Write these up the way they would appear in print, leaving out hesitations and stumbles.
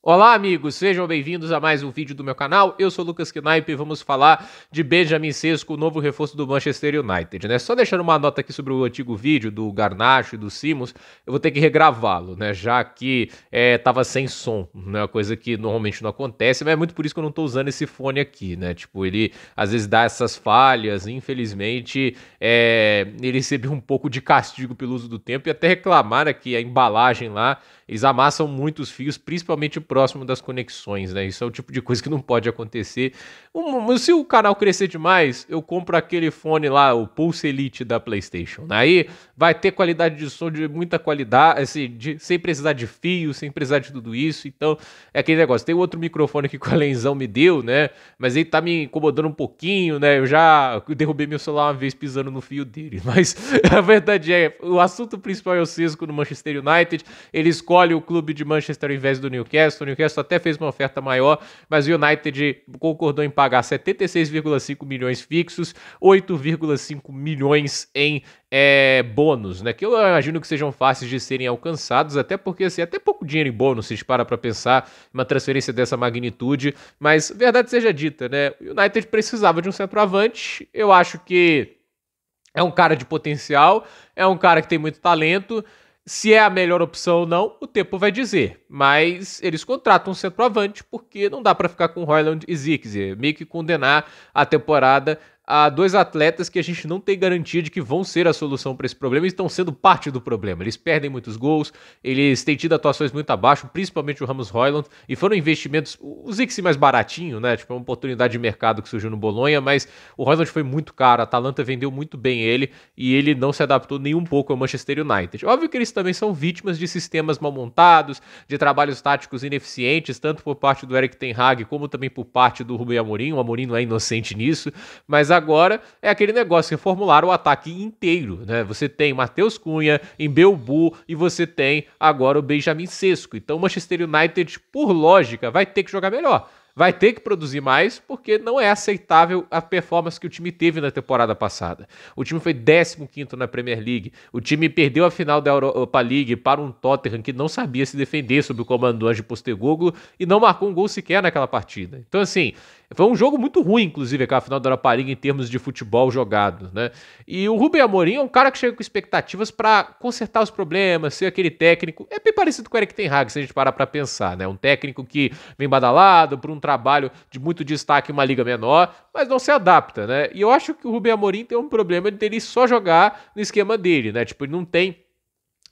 Olá, amigos, sejam bem-vindos a mais um vídeo do meu canal. Eu sou o Lucas Knaip e vamos falar de Benjamin Sesko, o novo reforço do Manchester United, né? Só deixando uma nota aqui sobre o antigo vídeo do Garnacho e do Simons, eu vou ter que regravá-lo, né? Já que tava sem som, né? Uma coisa que normalmente não acontece, mas é muito por isso que eu não tô usando esse fone aqui, né? Tipo, ele às vezes dá essas falhas, infelizmente, ele recebeu um pouco de castigo pelo uso do tempo e até reclamaram que a embalagem lá, eles amassam muito os fios, principalmente próximo das conexões, né? Isso é o tipo de coisa que não pode acontecer. Se o canal crescer demais, eu compro aquele fone lá, o Pulse Elite da PlayStation. Aí vai ter qualidade de som de muita qualidade, assim, sem precisar de fio, sem precisar de tudo isso. Então, é aquele negócio. Tem outro microfone que o Alenzão me deu, né? Mas ele tá me incomodando um pouquinho, né? Eu já derrubei meu celular uma vez pisando no fio dele. Mas a verdade é, o assunto principal é o Sesko no Manchester United. Ele escolhe o clube de Manchester ao invés do Newcastle. O Newcastle até fez uma oferta maior, mas o United concordou em pagar 76,5 milhões fixos, 8,5 milhões em bônus, né? Que eu imagino que sejam fáceis de serem alcançados, até porque assim, até pouco dinheiro em bônus, se a gente para pra pensar uma transferência dessa magnitude, mas verdade seja dita, né? O United precisava de um centroavante, eu acho que é um cara de potencial, é um cara que tem muito talento. Se é a melhor opção ou não, o tempo vai dizer. Mas eles contratam um centroavante porque não dá para ficar com Højlund e Zirkzee. Meio que condenar a temporada a dois atletas que a gente não tem garantia de que vão ser a solução para esse problema e estão sendo parte do problema. Eles perdem muitos gols, eles têm tido atuações muito abaixo, principalmente o Rasmus Højlund, e foram investimentos, o Zirkzee mais baratinho, né? Tipo, é uma oportunidade de mercado que surgiu no Bolonha, mas o Højlund foi muito caro, a Atalanta vendeu muito bem ele e ele não se adaptou nem um pouco ao Manchester United. Óbvio que eles também são vítimas de sistemas mal montados, de trabalhos táticos ineficientes, tanto por parte do Erik ten Hag como também por parte do Rubem Amorim. O Amorim não é inocente nisso, mas agora é aquele negócio, reformular o ataque inteiro, né? Você tem Matheus Cunha, Mbeumo e você tem agora o Benjamin Sesko. Então o Manchester United, por lógica, vai ter que jogar melhor. Vai ter que produzir mais, porque não é aceitável a performance que o time teve na temporada passada. O time foi 15º na Premier League. O time perdeu a final da Europa League para um Tottenham que não sabia se defender sob o comando do Ange Postecoglou e não marcou um gol sequer naquela partida. Então, assim, foi um jogo muito ruim, inclusive, aquela final da Europa League em termos de futebol jogado, né? E o Rubem Amorim é um cara que chega com expectativas para consertar os problemas, ser aquele técnico. É bem parecido com o Erik ten Hag, se a gente parar para pensar, né? Um técnico que vem badalado por um trabalho de muito destaque em uma liga menor, mas não se adapta, né? E eu acho que o Rubem Amorim tem um problema de ele só jogar no esquema dele, né? Tipo, ele não tem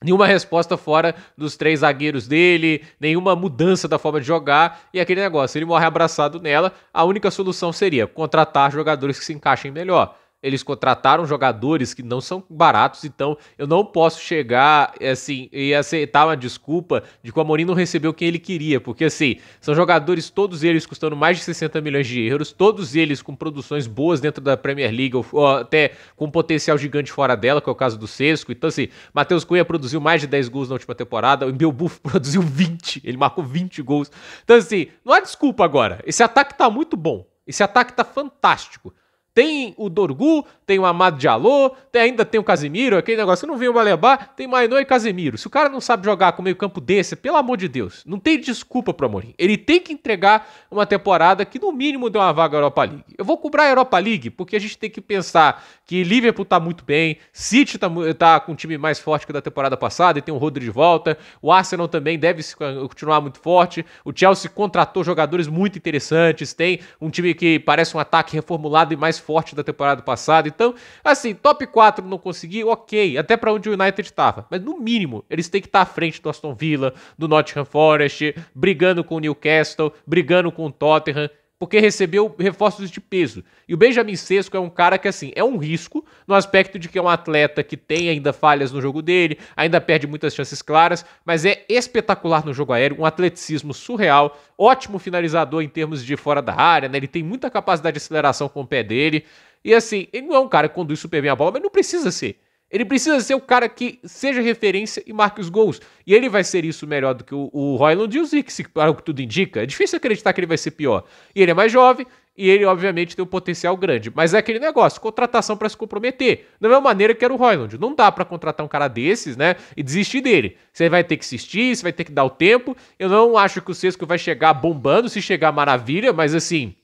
nenhuma resposta fora dos três zagueiros dele, nenhuma mudança da forma de jogar, e aquele negócio, ele morre abraçado nela, a única solução seria contratar jogadores que se encaixem melhor. Eles contrataram jogadores que não são baratos, então eu não posso chegar assim e aceitar uma desculpa de que o Amorim não recebeu quem ele queria, porque assim, são jogadores todos eles custando mais de 60 milhões de euros, todos eles com produções boas dentro da Premier League, ou até com potencial gigante fora dela, que é o caso do Sesko. Então assim, Matheus Cunha produziu mais de 10 gols na última temporada, o Mbeumo produziu 20, ele marcou 20 gols. Então assim, não há desculpa agora, esse ataque tá muito bom, esse ataque tá fantástico. Tem o Dorgu, tem o Amad Diallo, ainda tem o Casemiro, aquele negócio que não vem o Baleba, tem Mainô e Casemiro. Se o cara não sabe jogar com meio campo desse, pelo amor de Deus, não tem desculpa pro Amorim. Ele tem que entregar uma temporada que no mínimo dê uma vaga à Europa League. Eu vou cobrar a Europa League porque a gente tem que pensar que Liverpool tá muito bem, City tá com um time mais forte que da temporada passada e tem o Rodri de volta, o Arsenal também deve continuar muito forte, o Chelsea contratou jogadores muito interessantes, tem um time que parece um ataque reformulado e mais forte da temporada passada. Então, assim, top 4 não conseguir, ok, até para onde o United estava, mas no mínimo eles têm que estar à frente do Aston Villa, do Nottingham Forest, brigando com o Newcastle, brigando com o Tottenham, porque recebeu reforços de peso. E o Benjamin Sesko é um cara que, assim, é um risco no aspecto de que é um atleta que tem ainda falhas no jogo dele, ainda perde muitas chances claras, mas é espetacular no jogo aéreo, um atleticismo surreal, ótimo finalizador em termos de fora da área, né? Ele tem muita capacidade de aceleração com o pé dele. E, assim, ele não é um cara que conduz super bem a bola, mas não precisa ser. Ele precisa ser o cara que seja referência e marque os gols. E ele vai ser isso melhor do que o Højlund e o Zirkzee, para o que tudo indica. É difícil acreditar que ele vai ser pior. E ele é mais jovem, e ele, obviamente, tem um potencial grande. Mas é aquele negócio, contratação para se comprometer. Da mesma maneira que era o Højlund. Não dá para contratar um cara desses, né, e desistir dele. Você vai ter que insistir, você vai ter que dar o tempo. Eu não acho que o Cesco vai chegar bombando, se chegar maravilha, mas assim...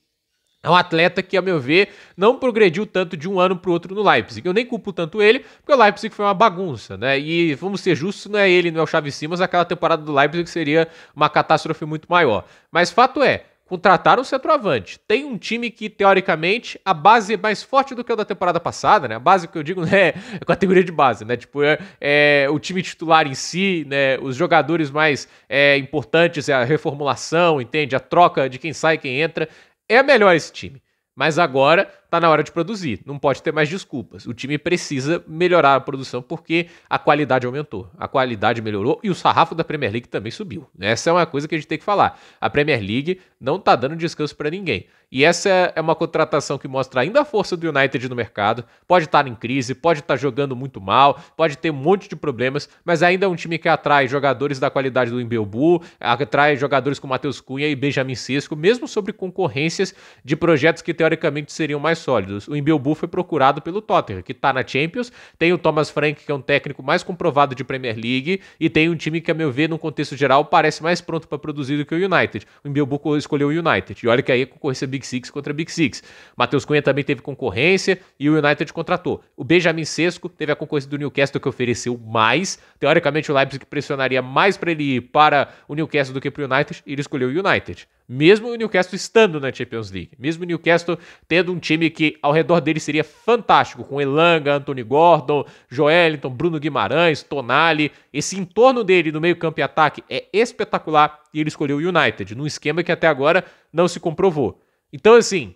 É um atleta que, a meu ver, não progrediu tanto de um ano para o outro no Leipzig. Eu nem culpo tanto ele, porque o Leipzig foi uma bagunça, né? E vamos ser justos, não é ele, não é o Xavi Simons, aquela temporada do Leipzig seria uma catástrofe muito maior. Mas fato é, contrataram um centroavante. Tem um time que, teoricamente, a base é mais forte do que a da temporada passada, né? A base que eu digo é a categoria de base, né? Tipo, o time titular em si, né? Os jogadores mais importantes, a reformulação, entende? A troca de quem sai e quem entra. É melhor esse time, mas agora tá na hora de produzir, não pode ter mais desculpas. O time precisa melhorar a produção porque a qualidade aumentou, a qualidade melhorou e o sarrafo da Premier League também subiu. Essa é uma coisa que a gente tem que falar. A Premier League não tá dando descanso para ninguém. E essa é uma contratação que mostra ainda a força do United no mercado. Pode estar em crise, pode estar jogando muito mal, pode ter um monte de problemas, mas ainda é um time que atrai jogadores da qualidade do Mbeubu, atrai jogadores como Matheus Cunha e Benjamin Sesko, mesmo sobre concorrências de projetos que teoricamente seriam mais sólidos. O Mbeubu foi procurado pelo Tottenham, que está na Champions, tem o Thomas Frank, que é um técnico mais comprovado de Premier League, e tem um time que, a meu ver, no contexto geral, parece mais pronto para produzir do que o United. O Mbeubu escolheu o United, e olha que aí a concorrência Big Six contra Big Six. Matheus Cunha também teve concorrência, e o United contratou. O Benjamin Sesko teve a concorrência do Newcastle, que ofereceu mais. Teoricamente, o Leipzig pressionaria mais para ele ir para o Newcastle do que para o United, e ele escolheu o United. Mesmo o Newcastle estando na Champions League, mesmo o Newcastle tendo um time que ao redor dele seria fantástico, com Elanga, Anthony Gordon, Joelinton, Bruno Guimarães, Tonali, esse entorno dele no meio campo e ataque é espetacular e ele escolheu o United, num esquema que até agora não se comprovou. Então assim,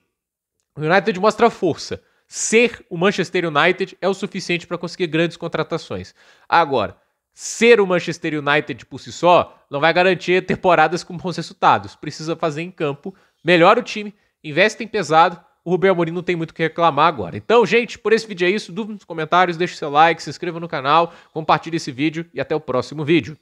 o United mostra força. Ser o Manchester United é o suficiente para conseguir grandes contratações. Agora, ser o Manchester United por si só não vai garantir temporadas com bons resultados. Precisa fazer em campo, melhora o time, investe em pesado. O Rubem Amorim não tem muito o que reclamar agora. Então, gente, por esse vídeo é isso. Dúvida nos comentários, deixe seu like, se inscreva no canal, compartilhe esse vídeo e até o próximo vídeo.